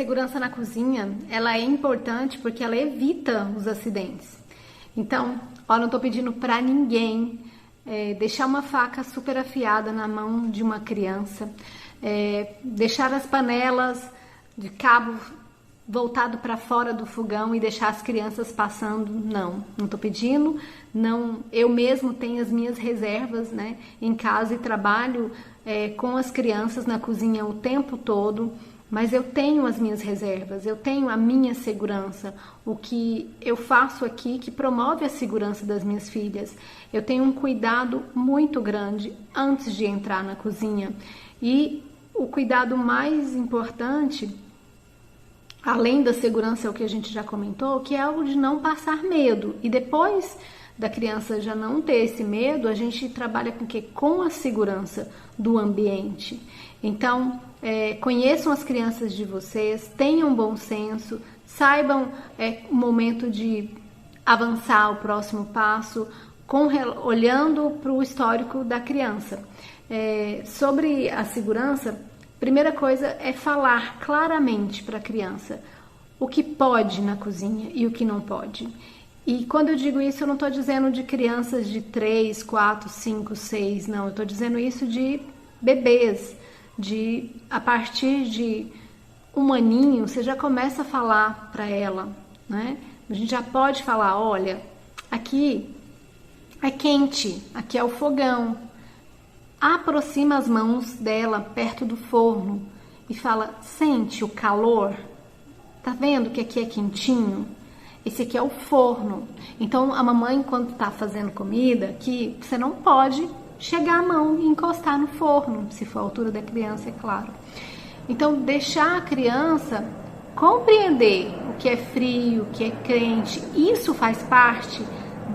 segurança na cozinha, ela é importante porque ela evita os acidentes. Então, não estou pedindo para ninguém deixar uma faca super afiada na mão de uma criança, deixar as panelas de cabo voltado para fora do fogão e deixar as crianças passando. Não estou pedindo. Não, eu mesmo tenho as minhas reservas, né, em casa e trabalho com as crianças na cozinha o tempo todo. Mas eu tenho as minhas reservas, eu tenho a minha segurança, o que eu faço aqui que promove a segurança das minhas filhas. Eu tenho um cuidado muito grande antes de entrar na cozinha. E o cuidado mais importante, além da segurança, é o que a gente já comentou, que é o de não passar medo. E depois da criança já não ter esse medo, a gente trabalha com o quê? Com a segurança do ambiente. Então, conheçam as crianças de vocês, tenham bom senso, saibam o momento de avançar o próximo passo, olhando para o histórico da criança. Sobre a segurança, primeira coisa é falar claramente para a criança o que pode na cozinha e o que não pode. E quando eu digo isso, eu não estou dizendo de crianças de 3, 4, 5, 6, não, eu estou dizendo isso de bebês. A partir de um aninho, você já começa a falar para ela, né? A gente já pode falar, olha, aqui é quente, aqui é o fogão. Aproxima as mãos dela perto do forno e fala, sente o calor? Tá vendo que aqui é quentinho? Esse aqui é o forno. Então, a mamãe, quando tá fazendo comida, aqui, você não pode chegar a mão e encostar no forno, se for a altura da criança, é claro. Então, deixar a criança compreender o que é frio, o que é quente, isso faz parte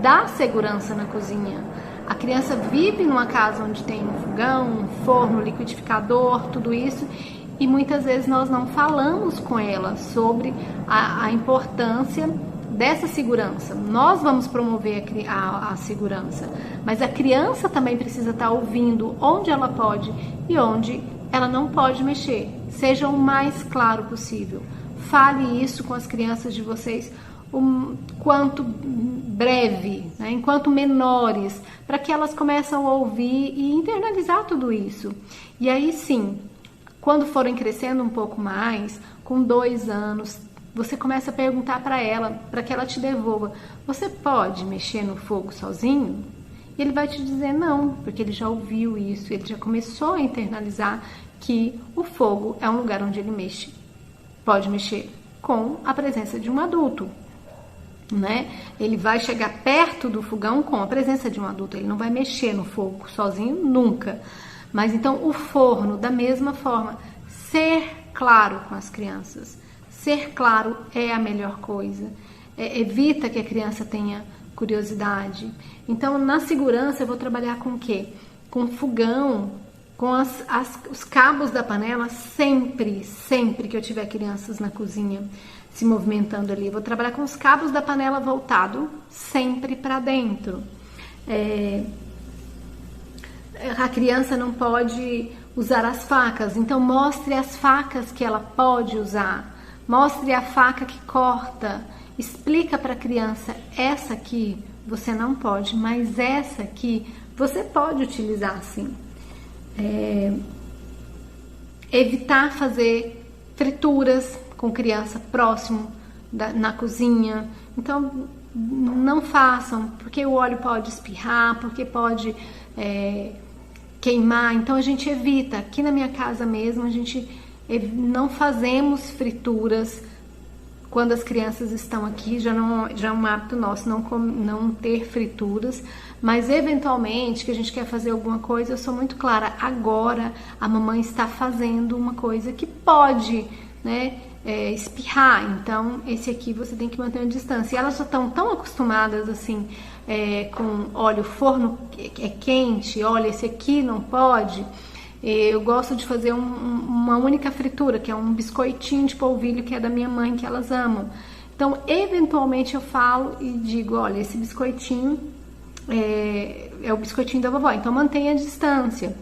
da segurança na cozinha. A criança vive numa casa onde tem um fogão, um forno, liquidificador, tudo isso, e muitas vezes nós não falamos com ela sobre a importância dessa segurança. Nós vamos promover a segurança, mas a criança também precisa estar ouvindo onde ela pode e onde ela não pode mexer. Seja o mais claro possível. Fale isso com as crianças de vocês quanto breve, né, enquanto menores, para que elas comecem a ouvir e internalizar tudo isso. E aí sim, quando forem crescendo um pouco mais, com 2 anos, você começa a perguntar para ela, para que ela te devolva, você pode mexer no fogo sozinho? E ele vai te dizer não, porque ele já ouviu isso, ele já começou a internalizar que o fogo é um lugar onde ele pode mexer com a presença de um adulto, né? Ele vai chegar perto do fogão com a presença de um adulto, ele não vai mexer no fogo sozinho nunca. Mas então o forno, da mesma forma, ser claro com as crianças. Ser claro é a melhor coisa. Evita que a criança tenha curiosidade. Então, na segurança, eu vou trabalhar com o quê? Com fogão, com os cabos da panela, sempre que eu tiver crianças na cozinha se movimentando ali. Eu vou trabalhar com os cabos da panela voltado sempre para dentro. A criança não pode usar as facas, então mostre as facas que ela pode usar. Mostre a faca que corta, explica para a criança, essa aqui você não pode, mas essa aqui você pode utilizar sim. Evitar fazer frituras com criança próximo na cozinha, então não façam, porque o óleo pode espirrar, porque pode queimar, então a gente evita. Aqui na minha casa mesmo, a gente não fazemos frituras quando as crianças estão aqui, já é um hábito nosso não ter frituras, mas eventualmente que a gente quer fazer alguma coisa, eu sou muito clara, agora a mamãe está fazendo uma coisa que pode, né, espirrar, então esse aqui você tem que manter uma distância. E elas já estão tão acostumadas assim, com olha, o forno é quente, olha, esse aqui não pode. Eu gosto de fazer uma única fritura, que é um biscoitinho de polvilho, que é da minha mãe, que elas amam. Então, eventualmente eu falo e digo, olha, esse biscoitinho é o biscoitinho da vovó, então mantenha a distância.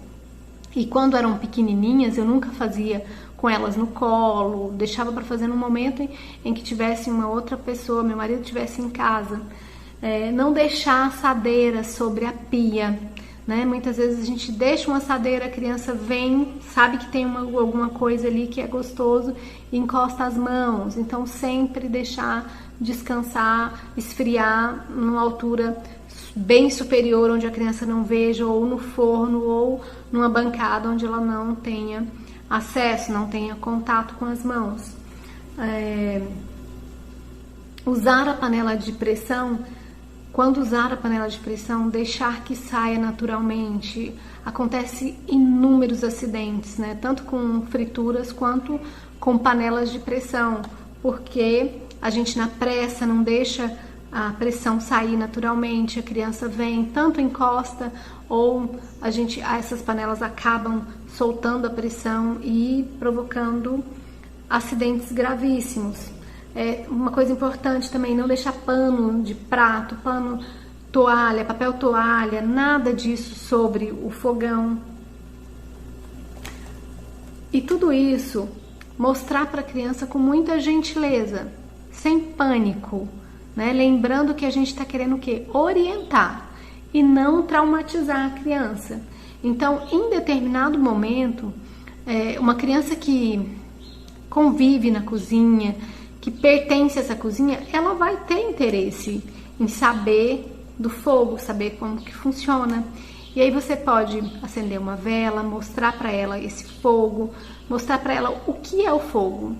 E quando eram pequenininhas, eu nunca fazia com elas no colo, deixava para fazer no momento em que tivesse uma outra pessoa, meu marido estivesse em casa. Não deixar assadeira sobre a pia, né? Muitas vezes a gente deixa uma assadeira, a criança vem, sabe que tem alguma coisa ali que é gostoso e encosta as mãos. Então sempre deixar descansar, esfriar numa altura bem superior, onde a criança não veja, ou no forno, ou numa bancada onde ela não tenha acesso, não tenha contato com as mãos. Usar a panela de pressão. Quando usar a panela de pressão, deixar que saia naturalmente. Acontece inúmeros acidentes, né? Tanto com frituras quanto com panelas de pressão, porque a gente na pressa não deixa a pressão sair naturalmente, a criança vem, tanto encosta, ou essas panelas acabam soltando a pressão e provocando acidentes gravíssimos. Uma coisa importante também, não deixar pano de prato, pano, toalha, papel toalha, nada disso sobre o fogão. E tudo isso mostrar para a criança com muita gentileza, sem pânico, né? Lembrando que a gente está querendo o quê? Orientar e não traumatizar a criança. Então, em determinado momento, uma criança que convive na cozinha, que pertence a essa cozinha, ela vai ter interesse em saber do fogo, saber como que funciona. E aí você pode acender uma vela, mostrar para ela esse fogo, mostrar para ela o que é o fogo.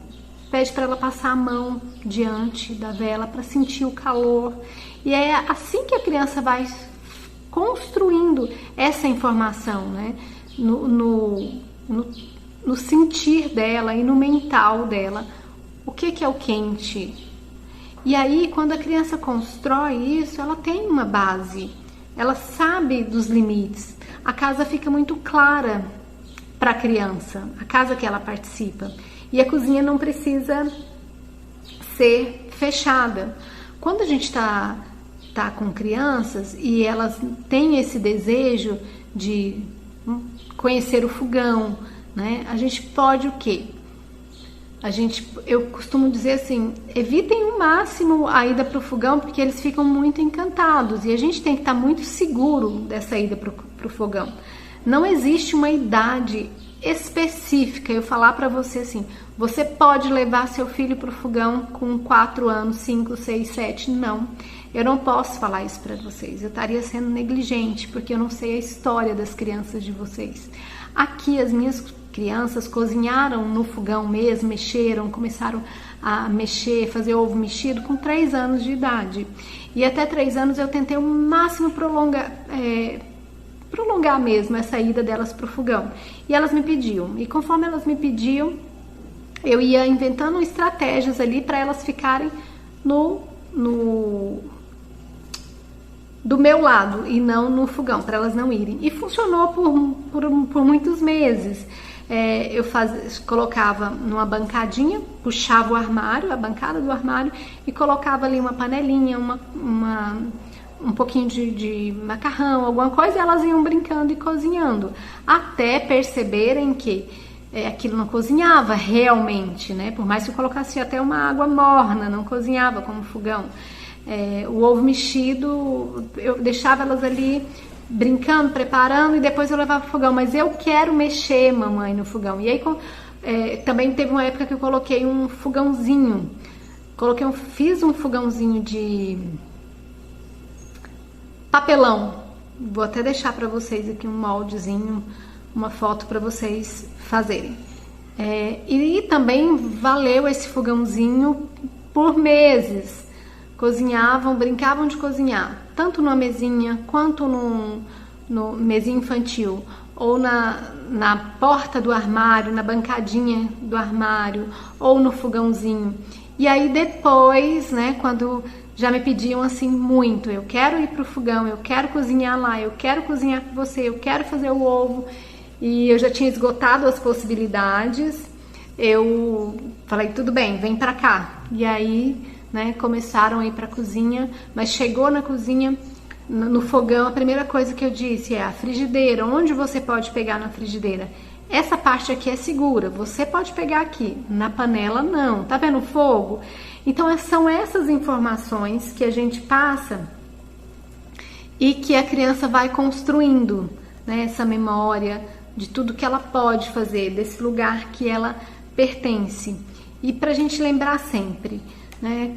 Pede para ela passar a mão diante da vela para sentir o calor. E é assim que a criança vai construindo essa informação, né? No sentir dela e no mental dela. O que é o quente? E aí, quando a criança constrói isso, ela tem uma base, ela sabe dos limites. A casa fica muito clara para a criança, a casa que ela participa. E a cozinha não precisa ser fechada. Quando a gente tá com crianças e elas têm esse desejo de conhecer o fogão, né? A gente pode o quê? Eu costumo dizer assim, evitem o máximo a ida para o fogão, porque eles ficam muito encantados e a gente tem que estar muito seguro dessa ida para o fogão. Não existe uma idade específica. Eu falar para você assim, você pode levar seu filho para o fogão com 4 anos, 5, 6, 7, não. Eu não posso falar isso para vocês, eu estaria sendo negligente, porque eu não sei a história das crianças de vocês. Aqui as minhas crianças cozinharam no fogão mesmo, mexeram, começaram a mexer, fazer ovo mexido com 3 anos de idade. E até 3 anos eu tentei o máximo prolongar mesmo essa ida delas para o fogão. E elas me pediam. E conforme elas me pediam, eu ia inventando estratégias ali para elas ficarem do meu lado e não no fogão, para elas não irem. E funcionou por muitos meses. Eu colocava numa bancadinha, puxava o armário, a bancada do armário, e colocava ali uma panelinha, um pouquinho de macarrão, alguma coisa, e elas iam brincando e cozinhando, até perceberem que aquilo não cozinhava realmente, né? Por mais que eu colocasse até uma água morna, não cozinhava como fogão. O ovo mexido, eu deixava elas ali brincando, preparando, e depois eu levava pro fogão. Mas eu quero mexer, mamãe, no fogão. E aí também teve uma época que eu coloquei um fogãozinho. Fiz um fogãozinho de papelão. Vou até deixar para vocês aqui um moldezinho, uma foto para vocês fazerem. E também valeu esse fogãozinho por meses. Cozinhavam, brincavam de cozinhar, tanto numa mesinha quanto no mesinha infantil, ou na porta do armário, na bancadinha do armário, ou no fogãozinho. E aí depois, né, quando já me pediam assim muito, eu quero ir pro fogão, eu quero cozinhar lá, eu quero cozinhar com você, eu quero fazer o ovo, e eu já tinha esgotado as possibilidades, eu falei, tudo bem, vem pra cá. E aí, né, começaram a ir para a cozinha, mas chegou na cozinha, no fogão, a primeira coisa que eu disse é a frigideira. Onde você pode pegar na frigideira? essa parte aqui é segura, você pode pegar aqui, na panela não, tá vendo o fogo? Então são essas informações que a gente passa e que a criança vai construindo, né, essa memória de tudo que ela pode fazer, desse lugar que ela pertence. E pra gente lembrar sempre, né,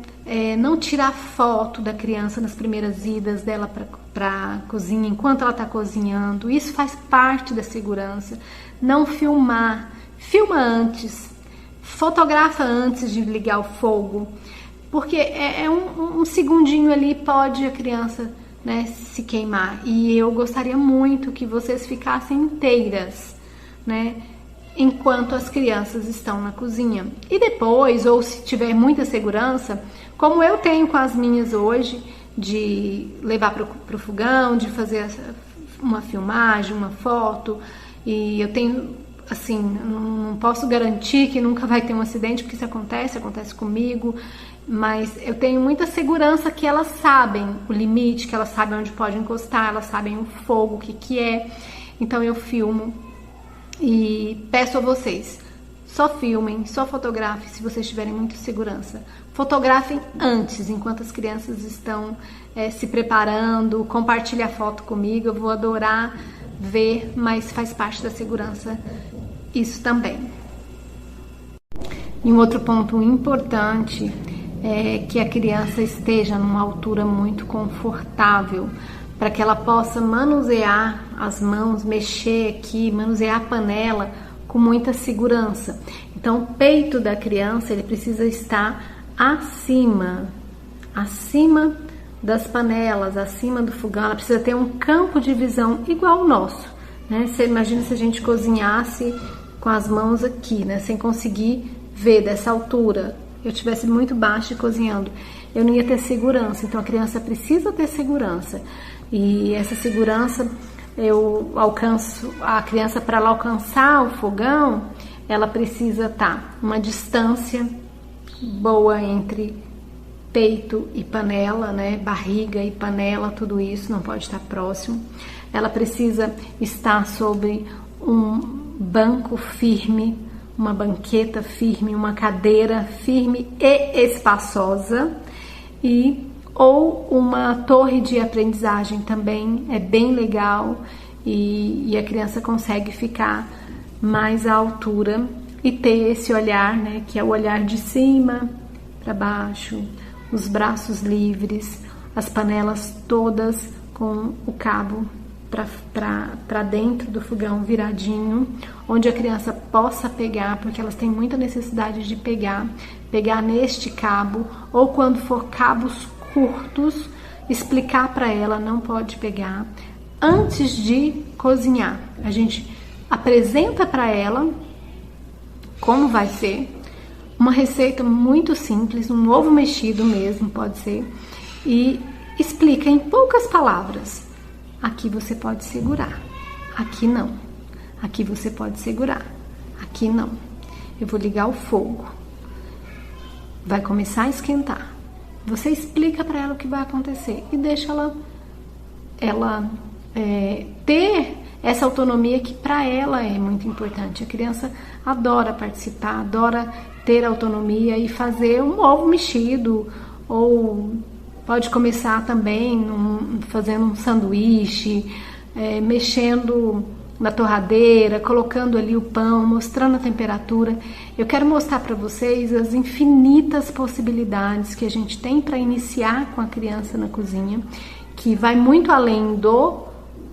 não tirar foto da criança nas primeiras idas dela para cozinha, enquanto ela está cozinhando, isso faz parte da segurança. Não filmar, filma antes, fotografa antes de ligar o fogo, porque um segundinho ali pode a criança, né, se queimar. E eu gostaria muito que vocês ficassem inteiras, né, enquanto as crianças estão na cozinha. E depois, ou se tiver muita segurança, como eu tenho com as minhas hoje, de levar para o fogão, de fazer uma filmagem, uma foto, e eu tenho, assim, não posso garantir que nunca vai ter um acidente, porque isso acontece comigo, mas eu tenho muita segurança que elas sabem o limite, que elas sabem onde pode encostar, elas sabem o fogo, o que é. Então eu filmo e peço a vocês, só filmem, só fotografem se vocês tiverem muita segurança. Fotografem antes, enquanto as crianças estão se preparando, compartilhe a foto comigo, eu vou adorar ver, mas faz parte da segurança isso também. E um outro ponto importante é que a criança esteja numa altura muito confortável, para que ela possa manusear as mãos, mexer aqui, manusear a panela com muita segurança. Então, o peito da criança ele precisa estar acima das panelas, acima do fogão. Ela precisa ter um campo de visão igual ao nosso, né? Você imagina se a gente cozinhasse com as mãos aqui, né, sem conseguir ver dessa altura. Eu estivesse muito baixo e cozinhando, eu não ia ter segurança. Então a criança precisa ter segurança. E essa segurança, eu alcanço a criança, para ela alcançar o fogão, ela precisa estar uma distância boa entre peito e panela, né? Barriga e panela, tudo isso não pode estar próximo. Ela precisa estar sobre um banco firme, uma banqueta firme, uma cadeira firme e espaçosa, ou uma torre de aprendizagem também é bem legal, e a criança consegue ficar mais à altura e ter esse olhar, né, que é o olhar de cima para baixo, os braços livres, as panelas todas com o cabo para dentro do fogão viradinho, onde a criança possa pegar, porque elas têm muita necessidade de pegar neste cabo, ou quando for cabos curtos, explicar para ela, não pode pegar. Antes de cozinhar, a gente apresenta para ela como vai ser, uma receita muito simples, um ovo mexido mesmo pode ser, e explica em poucas palavras. Aqui você pode segurar, aqui não. Aqui você pode segurar, aqui não. Eu vou ligar o fogo, vai começar a esquentar. Você explica para ela o que vai acontecer e deixa ela ter essa autonomia que para ela é muito importante. A criança adora participar, adora ter autonomia e fazer um ovo mexido, ou pode começar também fazendo um sanduíche, mexendo na torradeira, colocando ali o pão, mostrando a temperatura. Eu quero mostrar para vocês as infinitas possibilidades que a gente tem para iniciar com a criança na cozinha, que vai muito além do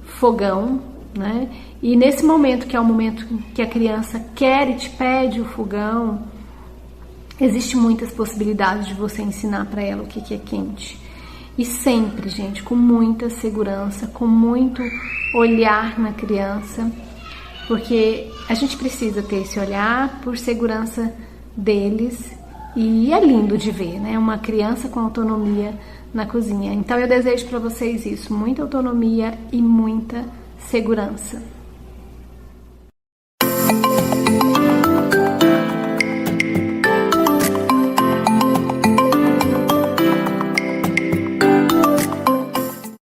fogão, né? E nesse momento, que é o momento que a criança quer e te pede o fogão, existe muitas possibilidades de você ensinar para ela o que é quente. E sempre, gente, com muita segurança, com muito olhar na criança, porque a gente precisa ter esse olhar por segurança deles, e é lindo de ver, né? Uma criança com autonomia na cozinha. Então eu desejo para vocês isso, muita autonomia e muita segurança.